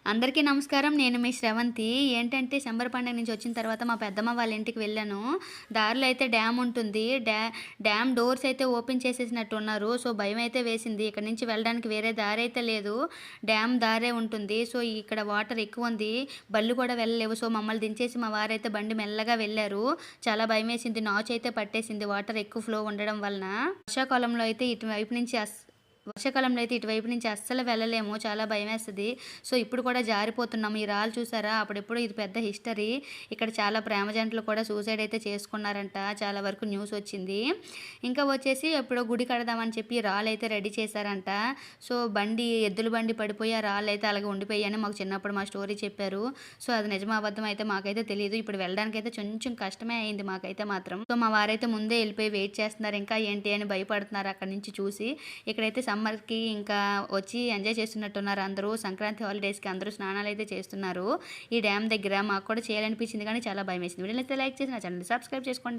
అందరికీ నమస్కారం. నేను మీ శ్రవంతి. ఏంటంటే శంబర పండుగ నుంచి వచ్చిన తర్వాత మా పెద్దమ్మ వాళ్ళ ఇంటికి వెళ్ళాను. దారిలో అయితే డ్యామ్ ఉంటుంది. డ్యామ్ డోర్స్ అయితే ఓపెన్ చేసేసినట్టున్నారు. సో, భయమైతే వేసింది. ఇక్కడి నుంచి వెళ్ళడానికి వేరే దారైతే లేదు. డ్యామ్ దారే ఉంటుంది. సో, ఇక్కడ వాటర్ ఎక్కువుంది. బళ్ళు కూడా వెళ్ళలేవు. సో, మమ్మల్ని దించేసి మా వారైతే బండి మెల్లగా వెళ్లారు. చాలా భయమేసింది. నాచయితే పట్టేసింది వాటర్ ఎక్కువ ఫ్లో ఉండడం వలన. వర్షాకాలంలో అయితే వర్షాకాలంలో అయితే ఇటువైపు నుంచి అస్సలు వెళ్ళలేము. చాలా భయమేస్తది. సో, ఇప్పుడు కూడా జారిపోతున్నాము. ఈ రాళ్ళు చూసారా? అప్పుడెప్పుడో ఇది పెద్ద హిస్టరీ. ఇక్కడ చాలా ప్రేమ జంటలు కూడా సూసైడ్ అయితే చేసుకున్నారంట. చాలా వరకు న్యూస్ వచ్చింది. ఇంకా వచ్చేసి ఎప్పుడో గుడి కడదామని చెప్పి రాళ్ళైతే రెడీ చేశారంట. సో, ఎద్దుల బండి పడిపోయి ఆ రాళ్ళైతే అలాగే ఉండిపోయాయని మాకు చిన్నప్పుడు మా స్టోరీ చెప్పారు. సో, అది నిజమో అబద్ధమో అయితే మాకైతే తెలీదు. ఇప్పుడు వెళ్ళడానికైతే కొంచెం కష్టమే అయింది మాకైతే మాత్రం. సో, మా వారైతే ముందే వెళ్ళిపోయి వెయిట్ చేస్తున్నారు. ఇంకా ఏంటి అని భయపడుతున్నారు అక్కడి నుంచి చూసి. ఇక్కడైతే సమ్మర్‌కి ఇంకా వచ్చి ఎంజాయ్ చేస్తున్నట్టున్నారు అందరూ. సంక్రాంతి హాలిడేస్‌కి అందరూ స్నానాలైతే చేస్తున్నారు. ఈ డ్యామ్ దగ్గర మాకు కూడా చేయాలనిపించింది కానీ చాలా భయమేసింది. వీడియోనైతే లైక్ చేసి నా ఛానెల్‌ని సబ్స్క్రైబ్ చేసుకోండి.